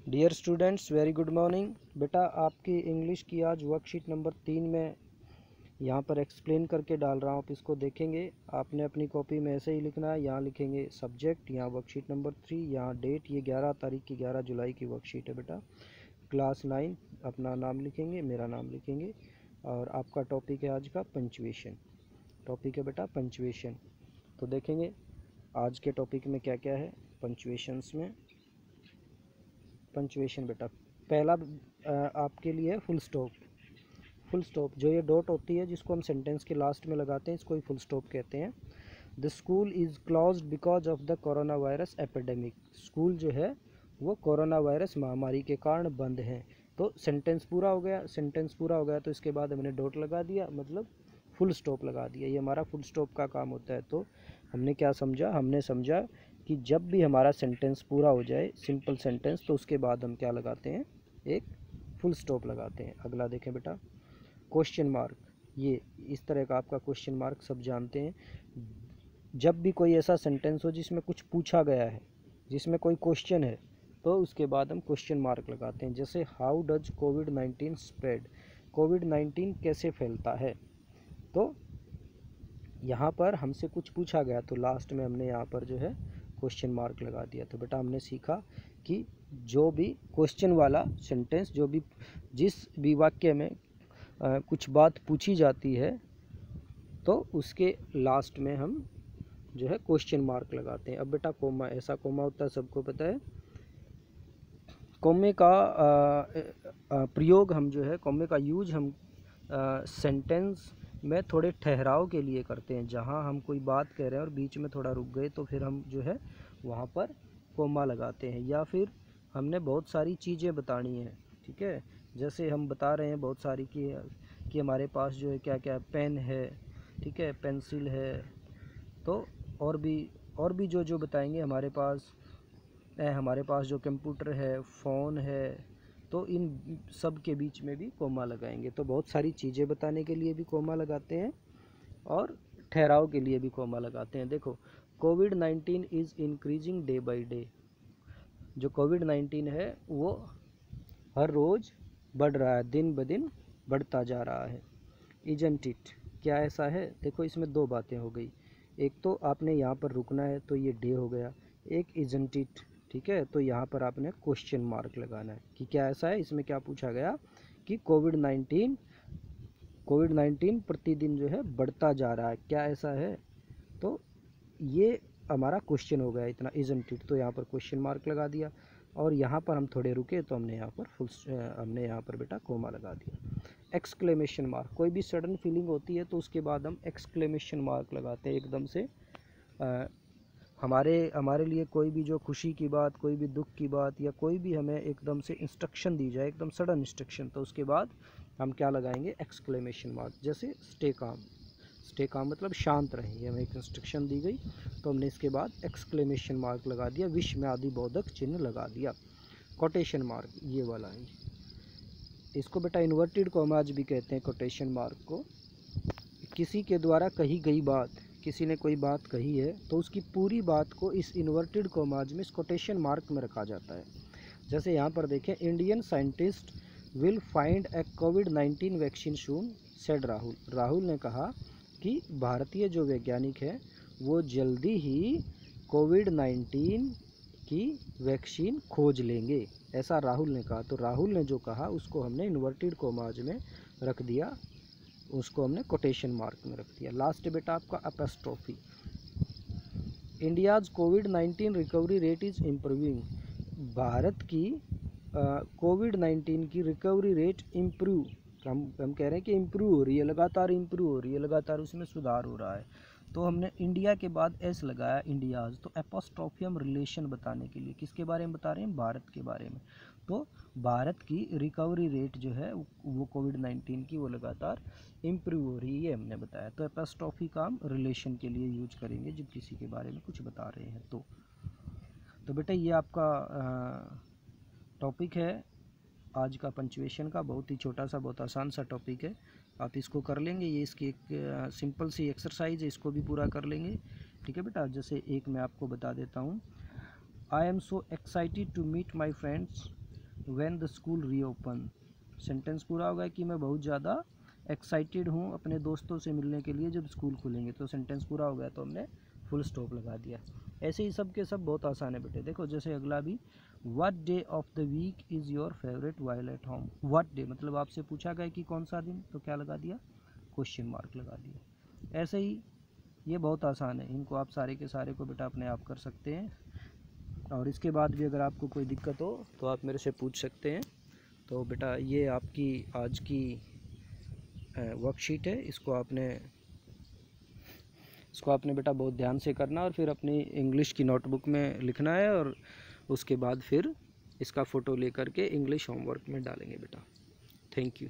Dear students, very good morning. बेटा, आपकी English की आज वर्कशीट नंबर 3 में यहाँ पर एक्सप्लेन करके डाल रहा हूँ। आप इसको देखेंगे। आपने अपनी कॉपी में ऐसे ही लिखना है। यहाँ लिखेंगे सब्जेक्ट, यहाँ वर्कशीट नंबर 3, यहाँ डेट, ये 11 तारीख की 11 जुलाई की वर्कशीट है बेटा। क्लास 9, अपना नाम लिखेंगे, मेरा नाम लिखेंगे, और आपका टॉपिक है आज का पंचुएशन। टॉपिक है बेटा पंचुएशन। तो देखेंगे आज के टॉपिक में क्या क्या है पंचुएशंस में। पंचुएशन बेटा, पहला आपके लिए फुल स्टॉप। फुल स्टॉप जो ये डॉट होती है, जिसको हम सेंटेंस के लास्ट में लगाते हैं, इसको ही फुल स्टॉप कहते हैं। The school is closed because of the corona virus epidemic. School जो है वो कोरोना वायरस महामारी के कारण बंद है। तो सेंटेंस पूरा हो गया। सेंटेंस पूरा हो गया तो इसके बाद हमने डॉट लगा दिया, मतलब फुल स्टॉप लगा दिया। ये हमारा फुल स्टॉप का काम होता है। तो हमने क्या समझा? हमने समझा कि जब भी हमारा सेंटेंस पूरा हो जाए, सिंपल सेंटेंस, तो उसके बाद हम क्या लगाते हैं? एक फुल स्टॉप लगाते हैं। अगला देखें बेटा, क्वेश्चन मार्क। ये इस तरह का आपका क्वेश्चन मार्क सब जानते हैं। जब भी कोई ऐसा सेंटेंस हो जिसमें कुछ पूछा गया है, जिसमें कोई क्वेश्चन है, तो उसके बाद हम क्वेश्चन मार्क लगाते हैं। जैसे हाउ डज कोविड-19 स्प्रेड? कोविड-19 कैसे फैलता है? तो यहाँ पर हमसे कुछ पूछा गया तो लास्ट में हमने यहाँ पर जो है क्वेश्चन मार्क लगा दिया। तो बेटा हमने सीखा कि जो भी क्वेश्चन वाला सेंटेंस, जो भी जिस भी वाक्य में कुछ बात पूछी जाती है, तो उसके लास्ट में हम जो है क्वेश्चन मार्क लगाते हैं। अब बेटा कोमा, ऐसा कोमा होता है, सबको पता है। कोमे का प्रयोग हम जो है, कोमे का यूज हम सेंटेंस में थोड़े ठहराव के लिए करते हैं। जहाँ हम कोई बात कह रहे हैं और बीच में थोड़ा रुक गए, तो फिर हम जो है वहाँ पर कोमा लगाते हैं। या फिर हमने बहुत सारी चीज़ें बतानी हैं, ठीक है, जैसे हम बता रहे हैं बहुत सारी कि हमारे पास जो है क्या क्या, पेन है, ठीक है, पेंसिल है, तो और भी जो जो बताएंगे हमारे पास जो कंप्यूटर है, फ़ोन है, तो इन सब के बीच में भी कोमा लगाएंगे। तो बहुत सारी चीज़ें बताने के लिए भी कोमा लगाते हैं और ठहराव के लिए भी कोमा लगाते हैं। देखो, कोविड-19 is increasing day by day. जो कोविड-19 है वो हर रोज़ बढ़ रहा है, दिन ब दिन बढ़ता जा रहा है। Isn't it? क्या ऐसा है? देखो, इसमें दो बातें हो गई। एक तो आपने यहाँ पर रुकना है, तो ये डे हो गया। एक इजंट इट, ठीक है, तो यहाँ पर आपने क्वेश्चन मार्क लगाना है कि क्या ऐसा है। इसमें क्या पूछा गया कि कोविड-19 प्रतिदिन जो है बढ़ता जा रहा है, क्या ऐसा है? तो ये हमारा क्वेश्चन हो गया इतना, इजंट इट। तो यहाँ पर क्वेश्चन मार्क लगा दिया, और यहाँ पर हम थोड़े रुके तो हमने यहाँ पर बेटा कोमा लगा दिया। एक्सक्लेमेशन मार्क, कोई भी सडन फीलिंग होती है तो उसके बाद हम एक्सक्लेमेशन मार्क लगाते हैं एकदम से। हमारे लिए कोई भी जो खुशी की बात, कोई भी दुख की बात, या कोई भी हमें एकदम से इंस्ट्रक्शन दी जाए, एकदम सडन इंस्ट्रक्शन, तो उसके बाद हम क्या लगाएंगे? Exclamation mark. जैसे स्टे काम। स्टे काम मतलब शांत रहें, हमें एक इंस्ट्रक्शन दी गई, तो हमने इसके बाद एक्सक्लेमेशन मार्क लगा दिया, विश्व में आदि बोधक चिन्ह लगा दिया। कोटेशन मार्क, ये वाला है, इसको बेटा इन्वर्टेड कॉमाज भी कहते हैं, कोटेशन मार्क को। किसी के द्वारा कही गई बात, किसी ने कोई बात कही है, तो उसकी पूरी बात को इस इन्वर्टेड कॉमाज में, इस कोटेशन मार्क में रखा जाता है। जैसे यहाँ पर देखें, Indian scientist will find A covid vaccine soon, said Rahul. Rahul ने कहा कि भारतीय जो वैज्ञानिक है वो जल्दी ही कोविड-19 की वैक्सीन खोज लेंगे, ऐसा राहुल ने कहा। तो राहुल ने जो कहा उसको हमने इन्वर्टेड कॉमाज में रख दिया, उसको हमने कोटेशन मार्क में रख दिया। लास्ट बेटा आपका apostrophe. India's covid recovery rate is improving. Bharat की कोविड-19 की रिकवरी रेट इम्प्रूव, हम कह रहे हैं कि इम्प्रूव हो रही है, लगातार इम्प्रूव हो रही है, लगातार उसमें सुधार हो रहा है। तो हमने इंडिया के बाद एस लगाया, इंडियाज़। तो एपोस्ट्रोफी हम रिलेशन बताने के लिए किसके बारे में बता रहे हैं? भारत के बारे में। तो भारत की रिकवरी रेट जो है वो कोविड-19 की, वो लगातार इम्प्रूव हो रही है, हमने बताया। तो एपोस्ट्रोफी का हम रिलेशन के लिए यूज करेंगे जब किसी के बारे में कुछ बता रहे हैं। तो बेटा ये आपका टॉपिक है आज का पंचुएशन का। बहुत ही छोटा सा, बहुत आसान सा टॉपिक है, आप इसको कर लेंगे। ये इसकी एक सिंपल सी एक्सरसाइज है, इसको भी पूरा कर लेंगे, ठीक है बेटा। जैसे एक मैं आपको बता देता हूँ। I am so excited to meet my friends when the school reopen. Sentence पूरा होगा कि मैं बहुत ज़्यादा एक्साइटेड हूँ अपने दोस्तों से मिलने के लिए जब स्कूल खुलेंगे। तो सेंटेंस पूरा हो गया तो हमने फुल स्टॉप लगा दिया। ऐसे ही सब के सब बहुत आसान है बेटे। देखो जैसे अगला भी, what day of the week is your favourite while at home. What day मतलब आपसे पूछा गया कि कौन सा दिन, तो क्या लगा दिया, क्वेश्चन मार्क लगा दिया। ऐसे ही ये बहुत आसान है, इनको आप सारे के सारे को बेटा अपने आप कर सकते हैं। और इसके बाद भी अगर आपको कोई दिक्कत हो तो आप मेरे से पूछ सकते हैं। तो बेटा ये आपकी आज की वर्कशीट है, इसको आपने बेटा बहुत ध्यान से करना और फिर अपनी इंग्लिश की नोटबुक में लिखना है, और उसके बाद फिर इसका फ़ोटो लेकर के इंग्लिश होमवर्क में डालेंगे बेटा। Thank you.